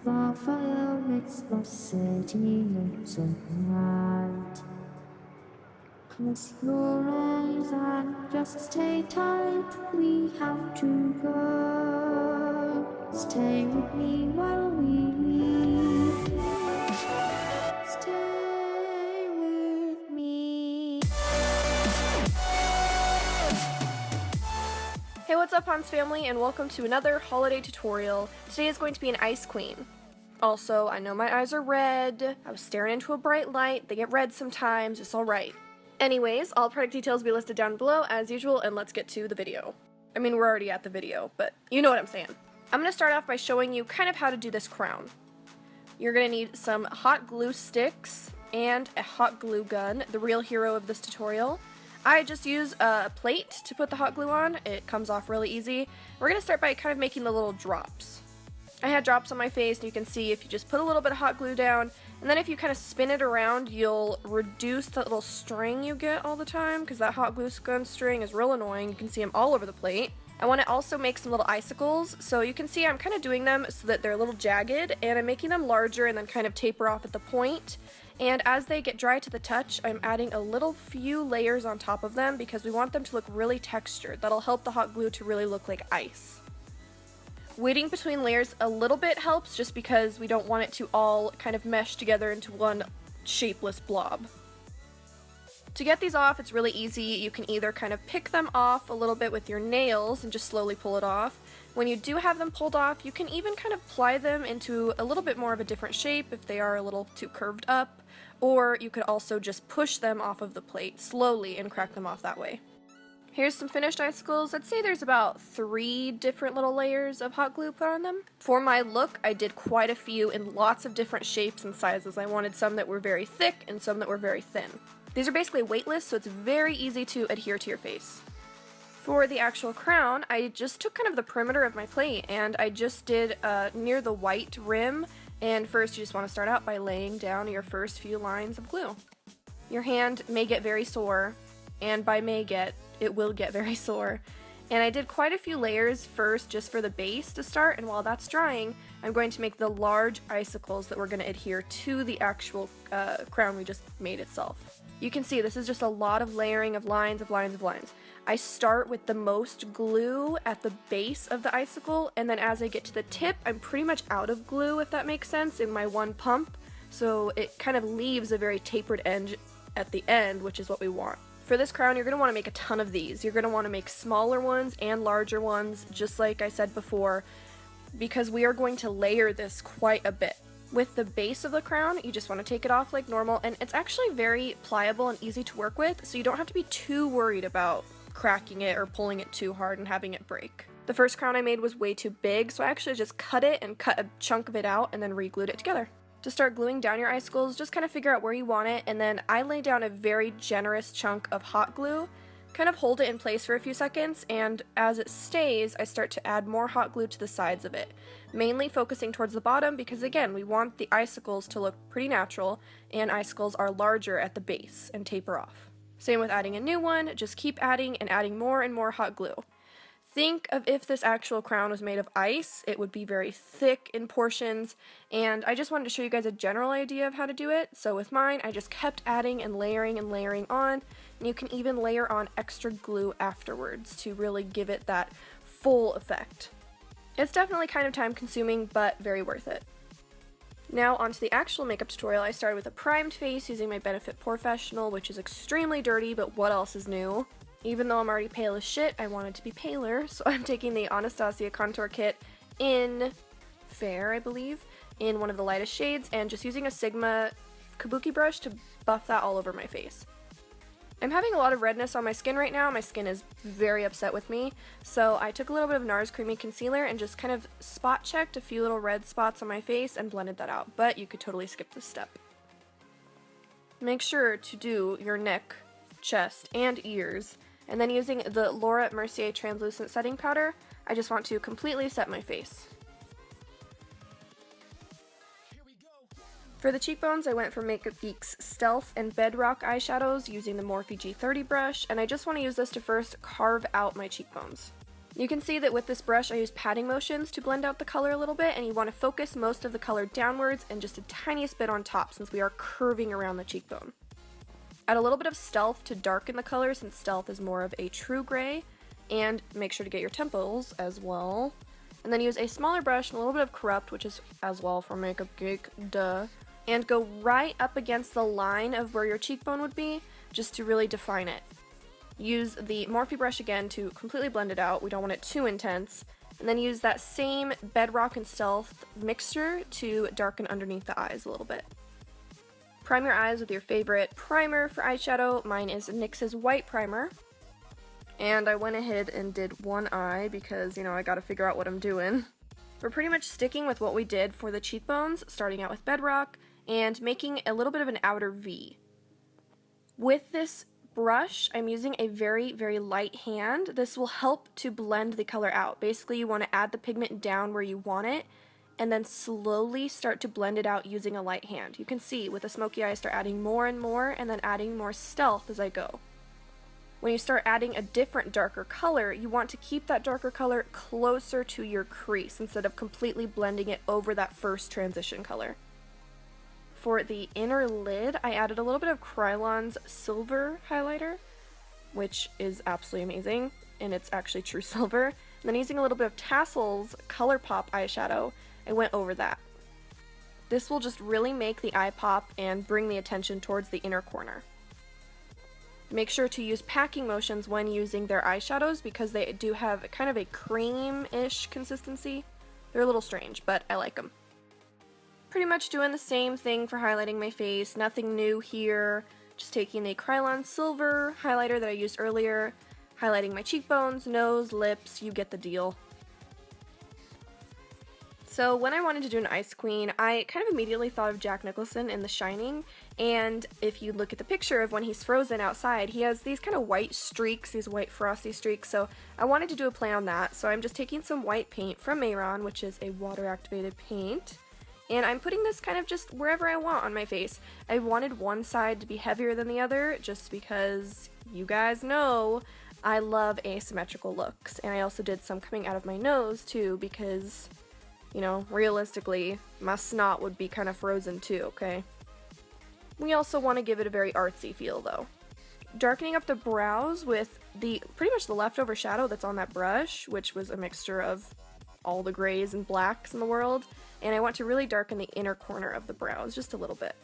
The fire makes the city look so bright. Close your eyes and just stay tight. We have to go. Stay with me while we leave. Stay with me. Hey, what's up, Hanz family, and welcome to another holiday tutorial. Today is going to be an ice queen. Also, I know my eyes are red. I was staring into a bright light. They get red sometimes. It's alright. Anyways, all product details will be listed down below as usual, and let's get to the video. I mean, we're already at the video, but you know what I'm saying. I'm going to start off by showing you kind of how to do this crown. You're going to need some hot glue sticks and a hot glue gun, the real hero of this tutorial. I just use a plate to put the hot glue on. It comes off really easy. We're going to start by kind of making the little drops. I had drops on my face, and you can see if you just put a little bit of hot glue down, and then if you kind of spin it around, you'll reduce that little string you get all the time, because that hot glue gun string is real annoying. You can see them all over the plate. I want to also make some little icicles, so you can see I'm kind of doing them so that they're a little jagged, and I'm making them larger and then kind of taper off at the point. And as they get dry to the touch, I'm adding a little few layers on top of them because we want them to look really textured. That'll help the hot glue to really look like ice. Waiting between layers a little bit helps just because we don't want it to all kind of mesh together into one shapeless blob. To get these off, it's really easy. You can either kind of pick them off a little bit with your nails and just slowly pull it off. When you do have them pulled off, you can even kind of ply them into a little bit more of a different shape if they are a little too curved up, or you could also just push them off of the plate slowly and crack them off that way. Here's some finished icicles. I'd say there's about 3 different little layers of hot glue put on them. For my look, I did quite a few in lots of different shapes and sizes. I wanted some that were very thick and some that were very thin. These are basically weightless, so it's very easy to adhere to your face. For the actual crown, I just took kind of the perimeter of my plate and I just did near the white rim, and first you just want to start out by laying down your first few lines of glue. Your hand may get very sore, and by it will get very sore. And I did quite a few layers first just for the base to start, and while that's drying, I'm going to make the large icicles that we're going to adhere to the actual crown we just made itself. You can see this is just a lot of layering of lines of lines of lines. I start with the most glue at the base of the icicle, and then as I get to the tip, I'm pretty much out of glue, if that makes sense, in my one pump, so it kind of leaves a very tapered edge at the end, which is what we want. For this crown, you're going to want to make a ton of these. You're going to want to make smaller ones and larger ones, just like I said before, because we are going to layer this quite a bit. With the base of the crown, you just want to take it off like normal, and it's actually very pliable and easy to work with, so you don't have to be too worried about cracking it or pulling it too hard and having it break. The first crown I made was way too big, so I actually just cut it and cut a chunk of it out and then re-glued it together. To start gluing down your icicles, just kind of figure out where you want it, and then I lay down a very generous chunk of hot glue, kind of hold it in place for a few seconds, and as it stays, I start to add more hot glue to the sides of it, mainly focusing towards the bottom because, again, we want the icicles to look pretty natural, and icicles are larger at the base and taper off. Same with adding a new one, just keep adding and adding more and more hot glue. Think of if this actual crown was made of ice, it would be very thick in portions, and I just wanted to show you guys a general idea of how to do it. So with mine, I just kept adding and layering on, and you can even layer on extra glue afterwards to really give it that full effect. It's definitely kind of time consuming, but very worth it. Now onto the actual makeup tutorial. I started with a primed face using my Benefit Professional, which is extremely dirty, but what else is new? Even though I'm already pale as shit, I wanted to be paler, so I'm taking the Anastasia contour kit in Fair, I believe, in one of the lightest shades, and just using a Sigma kabuki brush to buff that all over my face. I'm having a lot of redness on my skin right now. My skin is very upset with me, so I took a little bit of NARS Creamy Concealer and just kind of spot checked a few little red spots on my face and blended that out, but you could totally skip this step. Make sure to do your neck, chest, and ears. And then using the Laura Mercier Translucent Setting Powder, I just want to completely set my face. For the cheekbones, I went for Makeup Geek's Stealth and Bedrock eyeshadows using the Morphe G30 brush, and I just want to use this to first carve out my cheekbones. You can see that with this brush I use patting motions to blend out the color a little bit, and you want to focus most of the color downwards and just a tiniest bit on top since we are curving around the cheekbone. Add a little bit of Stealth to darken the color since Stealth is more of a true gray, and make sure to get your temples as well. And then use a smaller brush and a little bit of Corrupt, which is as well from Makeup Geek, duh, and go right up against the line of where your cheekbone would be, just to really define it. Use the Morphe brush again to completely blend it out, we don't want it too intense, and then use that same Bedrock and Stealth mixture to darken underneath the eyes a little bit. Prime your eyes with your favorite primer for eyeshadow. Mine is NYX's white primer. And I went ahead and did one eye because, you know, I gotta figure out what I'm doing. We're pretty much sticking with what we did for the cheekbones, starting out with Bedrock, and making a little bit of an outer V. With this brush, I'm using a very, very light hand. This will help to blend the color out. Basically, you want to add the pigment down where you want it, and then slowly start to blend it out using a light hand. You can see with the smoky eye, I start adding more and more, and then adding more Stealth as I go. When you start adding a different darker color, you want to keep that darker color closer to your crease instead of completely blending it over that first transition color. For the inner lid, I added a little bit of Krylon's silver highlighter, which is absolutely amazing, and it's actually true silver. And then using a little bit of Tassel's ColourPop eyeshadow, I went over that. This will just really make the eye pop and bring the attention towards the inner corner. Make sure to use packing motions when using their eyeshadows because they do have kind of a cream-ish consistency. They're a little strange, but I like them. Pretty much doing the same thing for highlighting my face, nothing new here. Just taking the Krylon Silver highlighter that I used earlier, highlighting my cheekbones, nose, lips, you get the deal. So when I wanted to do an Ice Queen, I kind of immediately thought of Jack Nicholson in The Shining, and if you look at the picture of when he's frozen outside, he has these kind of white streaks, these white frosty streaks, so I wanted to do a play on that, so I'm just taking some white paint from Mehron, which is a water-activated paint, and I'm putting this kind of just wherever I want on my face. I wanted one side to be heavier than the other, just because you guys know I love asymmetrical looks, and I also did some coming out of my nose too, because, you know, realistically, my snot would be kind of frozen too, okay? We also want to give it a very artsy feel though. Darkening up the brows with pretty much the leftover shadow that's on that brush, which was a mixture of all the grays and blacks in the world, and I want to really darken the inner corner of the brows just a little bit.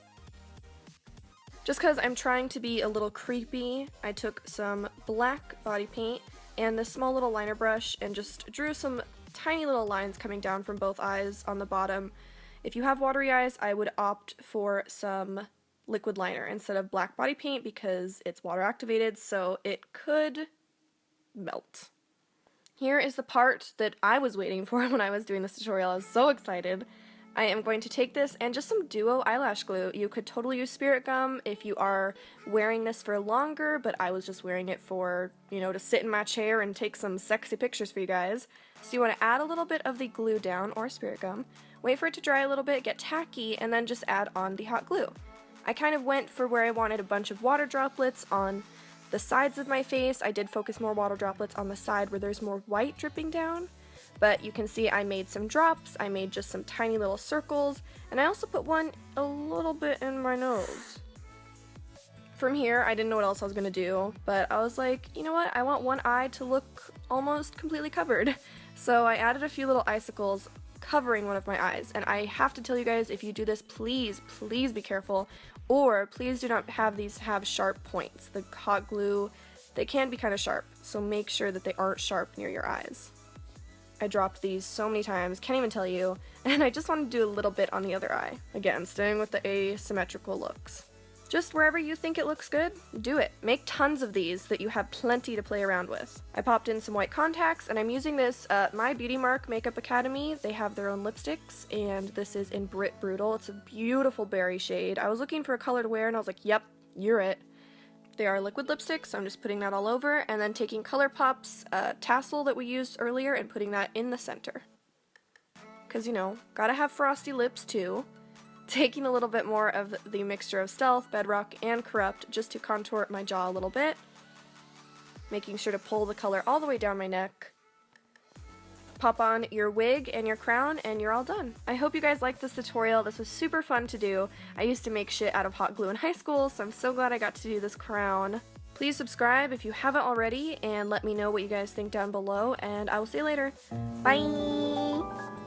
Just because I'm trying to be a little creepy, I took some black body paint and this small little liner brush and just drew some tiny little lines coming down from both eyes on the bottom. If you have watery eyes, I would opt for some liquid liner instead of black body paint because it's water activated, so it could melt. Here is the part that I was waiting for when I was doing this tutorial. I was so excited. I am going to take this and just some duo eyelash glue. You could totally use spirit gum if you are wearing this for longer, but I was just wearing it for, you know, to sit in my chair and take some sexy pictures for you guys. So you want to add a little bit of the glue down, or spirit gum, wait for it to dry a little bit, get tacky, and then just add on the hot glue. I kind of went for where I wanted a bunch of water droplets on the sides of my face. I did focus more water droplets on the side where there's more white dripping down. But you can see I made some drops, I made just some tiny little circles, and I also put one a little bit in my nose. From here, I didn't know what else I was going to do, but I was like, you know what, I want one eye to look almost completely covered. So I added a few little icicles covering one of my eyes, and I have to tell you guys, if you do this, please, please be careful, or please do not have these have sharp points. The hot glue, they can be kind of sharp, so make sure that they aren't sharp near your eyes. I dropped these so many times, can't even tell you, and I just wanted to do a little bit on the other eye. Again, staying with the asymmetrical looks. Just wherever you think it looks good, do it. Make tons of these that you have plenty to play around with. I popped in some white contacts, and I'm using this my BeautyMark Makeup Academy. They have their own lipsticks, and this is in Brit Brutal. It's a beautiful berry shade. I was looking for a color to wear, and I was like, yep, you're it. They are liquid lipsticks, so I'm just putting that all over, and then taking ColourPop's tassel that we used earlier and putting that in the center. Because, you know, gotta have frosty lips too. Taking a little bit more of the mixture of Stealth, Bedrock, and Corrupt just to contour my jaw a little bit. Making sure to pull the color all the way down my neck. Pop on your wig and your crown and you're all done. I hope you guys liked this tutorial. This was super fun to do. I used to make shit out of hot glue in high school, so I'm so glad I got to do this crown. Please subscribe if you haven't already, and let me know what you guys think down below, and I will see you later. Bye!